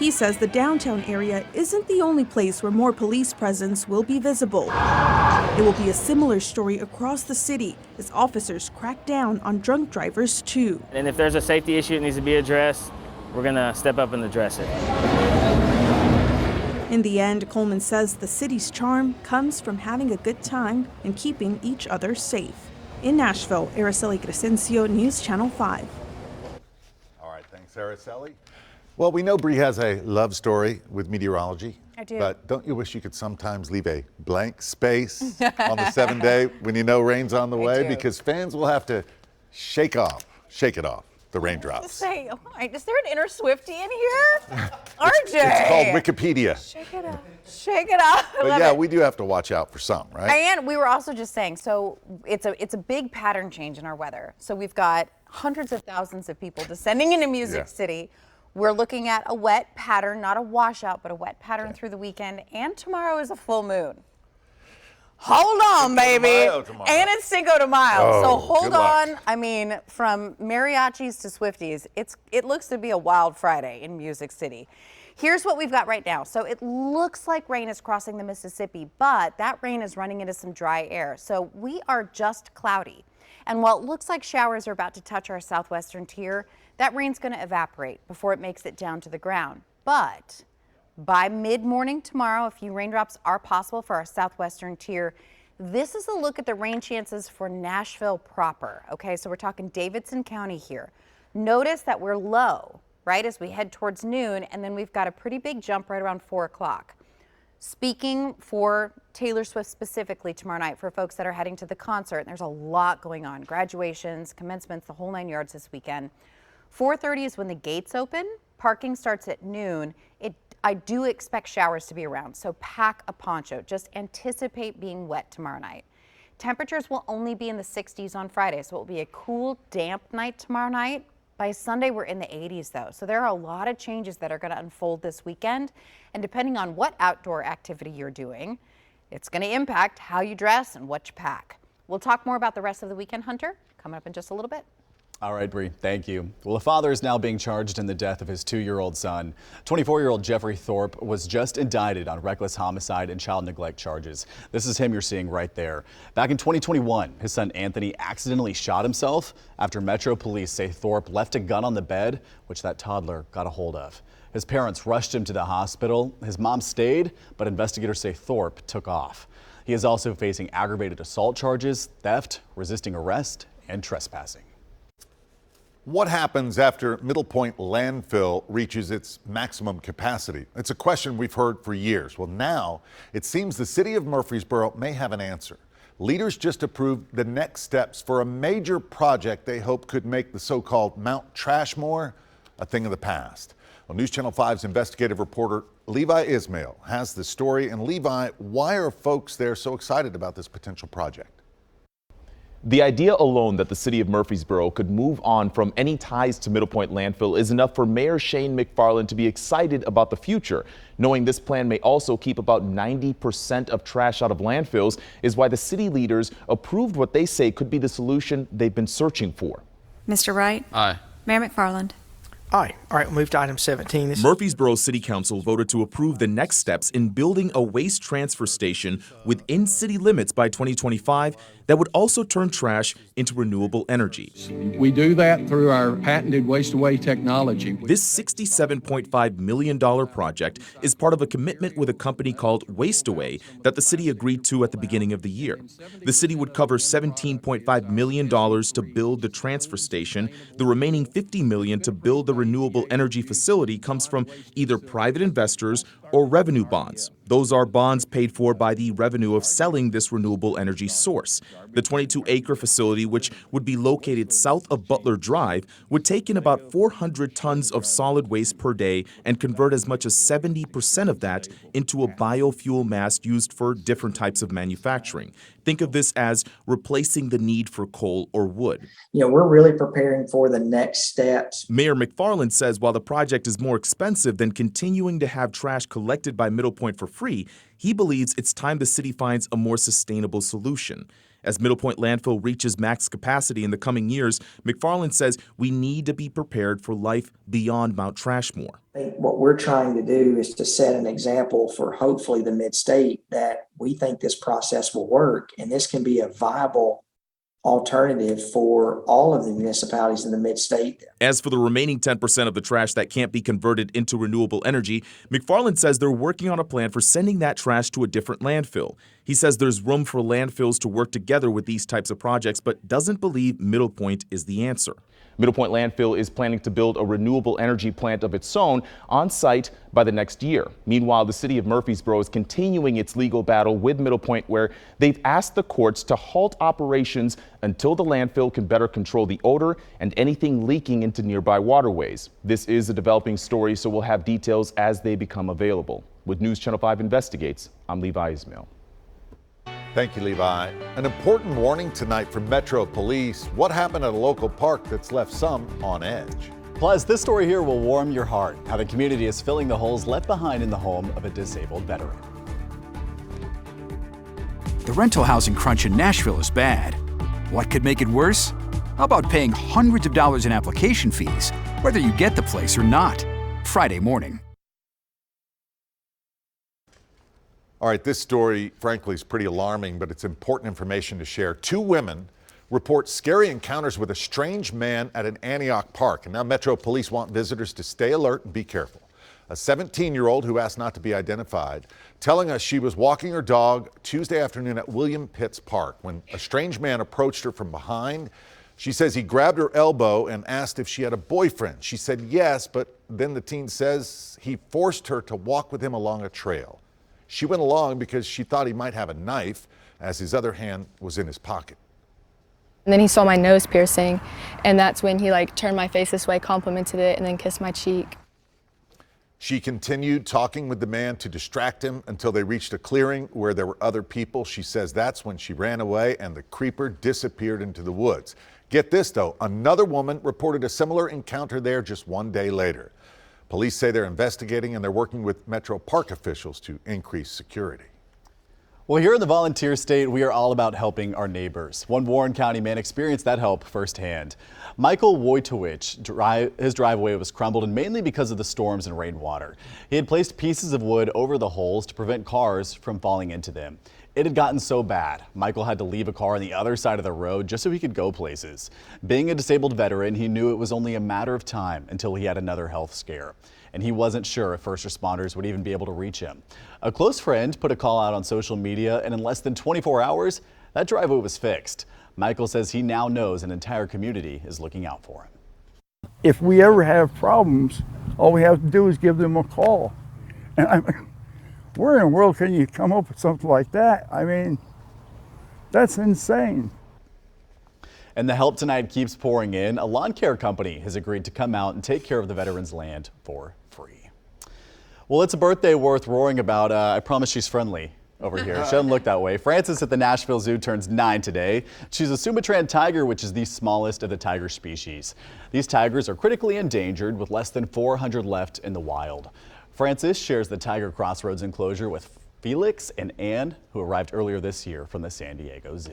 He says the downtown area isn't the only place where more police presence will be visible. It will be a similar story across the city as officers crack down on drunk drivers too. And if there's a safety issue that needs to be addressed, we're gonna step up and address it. In the end, Coleman says the city's charm comes from having a good time and keeping each other safe. In Nashville, Araceli Crescencio, News Channel 5. All right, thanks, Araceli. Well, we know Bree has a love story with meteorology. I do. But don't you wish you could sometimes leave a blank space on the 7th day when you know rain's on the way? Because fans will have to shake it off, the raindrops. Say, oh my, is there an inner Swiftie in here? RJ. It's called Wikipedia. Shake it up. Shake it up. But yeah, we do have to watch out for some, right? And we were also just saying, so it's a big pattern change in our weather. So we've got hundreds of thousands of people descending into Music City. We're looking at a wet pattern, not a washout, but a wet pattern through the weekend. And tomorrow is a full moon. Hold on, baby. And it's Cinco de Mayo. So hold on. I mean, from mariachis to Swifties, it looks to be a wild Friday in Music City. Here's what we've got right now. So it looks like rain is crossing the Mississippi, but that rain is running into some dry air. So we are just cloudy. And while it looks like showers are about to touch our southwestern tier, that rain's going to evaporate before it makes it down to the ground. But by mid-morning tomorrow, a few raindrops are possible for our southwestern tier. This is a look at the rain chances for Nashville proper. Okay, so we're talking Davidson County here. Notice that we're low, right, as we head towards noon, and then we've got a pretty big jump right around 4 o'clock. Speaking for Taylor Swift specifically tomorrow night, for folks that are heading to the concert, there's a lot going on. Graduations, commencements, the whole 9 yards this weekend. 4:30 is when the gates open. Parking starts at noon. I do expect showers to be around, so pack a poncho. Just anticipate being wet tomorrow night. Temperatures will only be in the 60s on Friday, so it will be a cool, damp night tomorrow night. By Sunday, we're in the 80s, though, so there are a lot of changes that are going to unfold this weekend, and depending on what outdoor activity you're doing, it's going to impact how you dress and what you pack. We'll talk more about the rest of the weekend, Hunter, coming up in just a little bit. All right, Bree, thank you. Well, a father is now being charged in the death of his 2-year-old son. 24-year-old Jeffrey Thorpe was just indicted on reckless homicide and child neglect charges. This is him you're seeing right there. Back in 2021, his son Anthony accidentally shot himself after Metro police say Thorpe left a gun on the bed, which that toddler got a hold of. His parents rushed him to the hospital. His mom stayed, but investigators say Thorpe took off. He is also facing aggravated assault charges, theft, resisting arrest, and trespassing. What happens after Middle Point Landfill reaches its maximum capacity? It's a question we've heard for years. Well, now it seems the city of Murfreesboro may have an answer. Leaders just approved the next steps for a major project they hope could make the so-called Mount Trashmore a thing of the past. Well, News Channel 5's investigative reporter Levi Ismail has the story. And Levi, why are folks there so excited about this potential project? The idea alone that the city of Murfreesboro could move on from any ties to Middle Point Landfill is enough for Mayor Shane McFarland to be excited about the future. Knowing this plan may also keep about 90% of trash out of landfills is why the city leaders approved what they say could be the solution they've been searching for. Mr. Wright? Aye. Mayor McFarland? Aye. All right, we'll move to item 17. Murfreesboro City Council voted to approve the next steps in building a waste transfer station within city limits by 2025 that would also turn trash into renewable energy. We do that through our patented waste-away technology. This $67.5 million project is part of a commitment with a company called Waste-Away that the city agreed to at the beginning of the year. The city would cover $17.5 million to build the transfer station. The remaining $50 million to build the renewable energy facility comes from either private investors or revenue bonds. Those are bonds paid for by the revenue of selling this renewable energy source. The 22-acre facility, which would be located south of Butler Drive, would take in about 400 tons of solid waste per day and convert as much as 70% of that into a biofuel mass used for different types of manufacturing. Think of this as replacing the need for coal or wood. We're really preparing for the next steps. Mayor McFarland says while the project is more expensive than continuing to have trash collected by Middle Point for free, he believes it's time the city finds a more sustainable solution. As Middle Point Landfill reaches max capacity in the coming years, McFarland says we need to be prepared for life beyond Mount Trashmore. I think what we're trying to do is to set an example for hopefully the mid-state that we think this process will work, and this can be a viable alternative for all of the municipalities in the mid-state. As for the remaining 10% of the trash that can't be converted into renewable energy, McFarland says they're working on a plan for sending that trash to a different landfill. He says there's room for landfills to work together with these types of projects, but doesn't believe Middle Point is the answer. Middle Point Landfill is planning to build a renewable energy plant of its own on site by the next year. Meanwhile, the city of Murfreesboro is continuing its legal battle with Middle Point, where they've asked the courts to halt operations until the landfill can better control the odor and anything leaking into nearby waterways. This is a developing story, so we'll have details as they become available. With News Channel 5 Investigates, I'm Levi Ismail. Thank you, Levi. An important warning tonight from Metro Police. What happened at a local park that's left some on edge? Plus, this story here will warm your heart. How the community is filling the holes left behind in the home of a disabled veteran. The rental housing crunch in Nashville is bad. What could make it worse? How about paying hundreds of dollars in application fees, whether you get the place or not? Friday morning. All right, this story, frankly, is pretty alarming, but it's important information to share. 2 women report scary encounters with a strange man at an Antioch park. And now Metro Police want visitors to stay alert and be careful. A 17-year-old who asked not to be identified, telling us she was walking her dog Tuesday afternoon at William Pitts Park when a strange man approached her from behind. She says he grabbed her elbow and asked if she had a boyfriend. She said yes, but then the teen says he forced her to walk with him along a trail. She went along because she thought he might have a knife, as his other hand was in his pocket. And then he saw my nose piercing, and that's when he turned my face this way, complimented it, and then kissed my cheek. She continued talking with the man to distract him until they reached a clearing where there were other people. She says that's when she ran away and the creeper disappeared into the woods. Get this though, another woman reported a similar encounter there just 1 day later. Police say they're investigating and they're working with Metro Park officials to increase security. Well, here in the volunteer state, we are all about helping our neighbors. One Warren County man experienced that help firsthand. Michael Wojtowicz, his driveway was crumbled, and mainly because of the storms and rainwater. He had placed pieces of wood over the holes to prevent cars from falling into them. It had gotten so bad, Michael had to leave a car on the other side of the road just so he could go places. Being a disabled veteran, he knew it was only a matter of time until he had another health scare. And he wasn't sure if first responders would even be able to reach him. A close friend put a call out on social media, and in less than 24 hours, that driveway was fixed. Michael says he now knows an entire community is looking out for him. If we ever have problems, all we have to do is give them a call. And where in the world can you come up with something like that? I mean, that's insane. And the help tonight keeps pouring in. A lawn care company has agreed to come out and take care of the veterans' land for free. Well, it's a birthday worth roaring about. I promise she's friendly over here. She doesn't look that way. Frances at the Nashville Zoo turns 9 today. She's a Sumatran tiger, which is the smallest of the tiger species. These tigers are critically endangered with less than 400 left in the wild. Frances shares the Tiger Crossroads enclosure with Felix and Anne, who arrived earlier this year from the San Diego Zoo.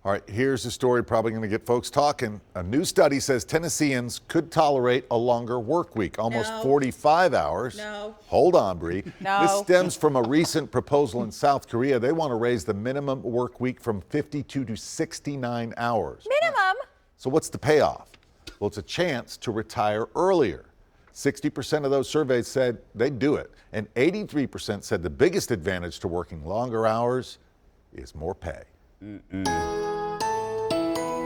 All right, here's a story probably going to get folks talking. A new study says Tennesseans could tolerate a longer work week, almost 45 hours. No. Hold on, Bree. No. This stems from a recent proposal in South Korea. They want to raise the minimum work week from 52 to 69 hours. Minimum? So what's the payoff? Well, it's a chance to retire earlier. 60% of those surveyed said they'd do it, and 83% said the biggest advantage to working longer hours is more pay.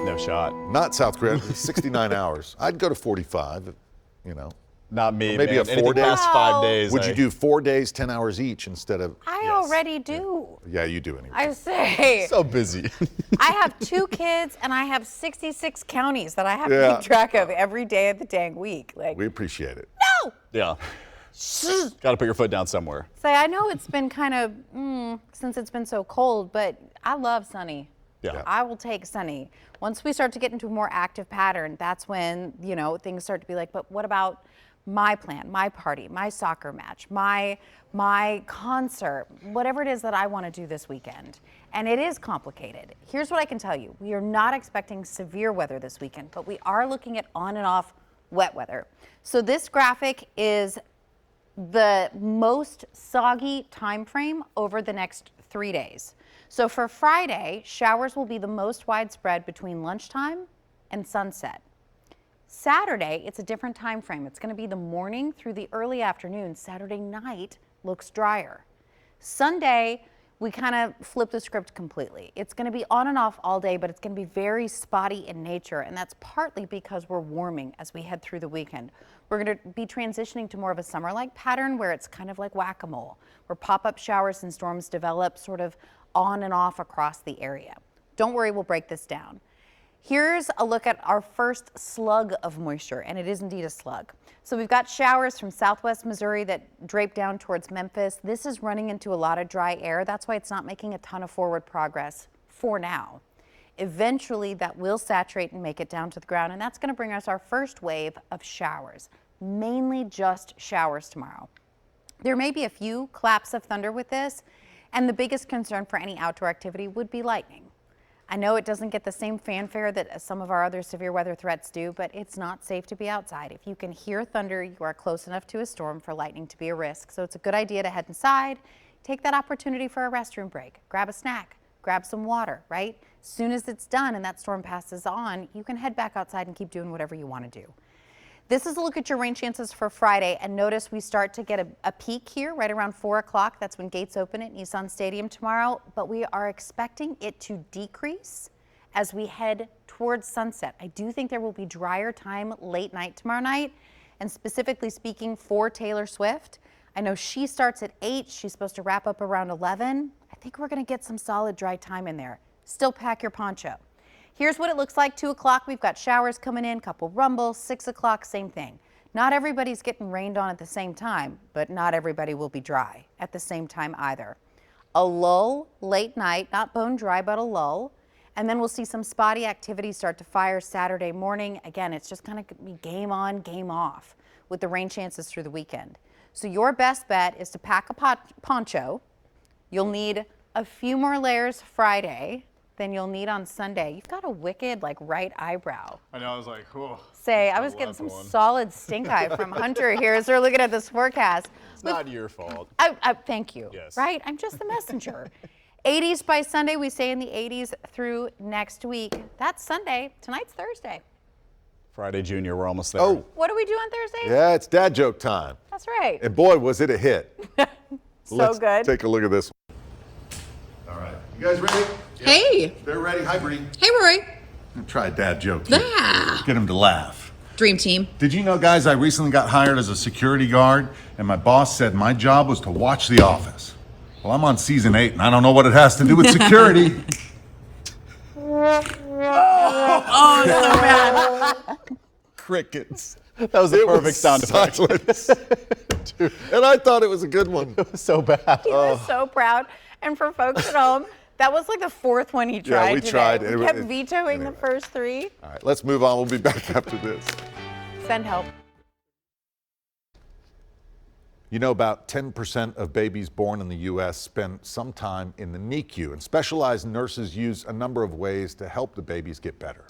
No shot. Not South Korea, 69 hours. I'd go to 45, you know. Not me, maybe man. a 4 days. Past 5 days. Would you do 4 days, 10 hours each instead of? I already do. Yeah, you do anyway. I say. So busy. I have 2 kids and I have 66 counties that I have to keep track of every day of the dang week. We appreciate it. No! Yeah. Got to put your foot down somewhere. Say, I know it's been kind of, since it's been so cold, but I love sunny. Yeah. I will take sunny. Once we start to get into a more active pattern, that's when, things start to be like, but what about my plan, my party, my soccer match, my concert, whatever it is that I want to do this weekend. And it is complicated. Here's what I can tell you. We are not expecting severe weather this weekend, but we are looking at on and off wet weather. So this graphic is the most soggy time frame over the next 3 days. So for Friday, showers will be the most widespread between lunchtime and sunset. Saturday, it's a different time frame. It's going to be the morning through the early afternoon. Saturday night looks drier. Sunday, we kind of flip the script completely. It's going to be on and off all day, but it's going to be very spotty in nature, and that's partly because we're warming as we head through the weekend. We're going to be transitioning to more of a summer-like pattern where it's kind of like whack-a-mole, where pop-up showers and storms develop sort of on and off across the area. Don't worry, we'll break this down. Here's a look at our first slug of moisture, and it is indeed a slug. So we've got showers from southwest Missouri that drape down towards Memphis. This is running into a lot of dry air. That's why it's not making a ton of forward progress for now. Eventually, that will saturate and make it down to the ground, and that's going to bring us our first wave of showers, mainly just showers tomorrow. There may be a few claps of thunder with this, and the biggest concern for any outdoor activity would be lightning. I know it doesn't get the same fanfare that some of our other severe weather threats do, but it's not safe to be outside. If you can hear thunder, you are close enough to a storm for lightning to be a risk. So it's a good idea to head inside, take that opportunity for a restroom break, grab a snack, grab some water, right? As soon as it's done and that storm passes on, you can head back outside and keep doing whatever you want to do. This is a look at your rain chances for Friday, and notice we start to get a peak here right around 4 o'clock. That's when gates open at Nissan Stadium tomorrow, but we are expecting it to decrease as we head towards sunset. I do think there will be drier time late night tomorrow night, and specifically speaking for Taylor Swift. I know she starts at 8. She's supposed to wrap up around 11. I think we're going to get some solid dry time in there. Still pack your poncho. Here's what it looks like. 2 o'clock, we've got showers coming in, couple rumbles. 6 o'clock, same thing. Not everybody's getting rained on at the same time, but not everybody will be dry at the same time either. A lull late night, not bone dry, but a lull. And then we'll see some spotty activity start to fire Saturday morning. Again, it's just kind of be game on, game off with the rain chances through the weekend. So your best bet is to pack a poncho. You'll need a few more layers Friday than you'll need on Sunday. You've got a wicked, right eyebrow. I know, I was like, whoa. I was getting some solid stink eye from Hunter here as we're looking at this forecast. It's not your fault. Thank you. Yes. Right? I'm just the messenger. 80s by Sunday. We stay in the 80s through next week. That's Sunday. Tonight's Thursday. Friday, Junior, we're almost there. Oh, What do we do on Thursday? yeah, it's dad joke time. That's right. And boy, was it a hit. So good. Take a look at this one. All right, you guys ready? Hey. They're ready. Hi, Bree. Hey, Rory. I'll try a dad joke. Yeah. Get him to laugh. Dream team. Did you know, guys, I recently got hired as a security guard, and my boss said my job was to watch The Office. Well, I'm on season 8, and I don't know what it has to do with security. Oh, so bad. Crickets. That was the perfect sound effect. Dude, and I thought it was a good one. It was so bad. He was so proud. And for folks at home, that was like the 4th one he tried. Yeah, we today. tried. We kept vetoing the first 3. All right, let's move on. We'll be back after this. Send help. You know, about 10% of babies born in the U.S. spend some time in the NICU, and specialized nurses use a number of ways to help the babies get better.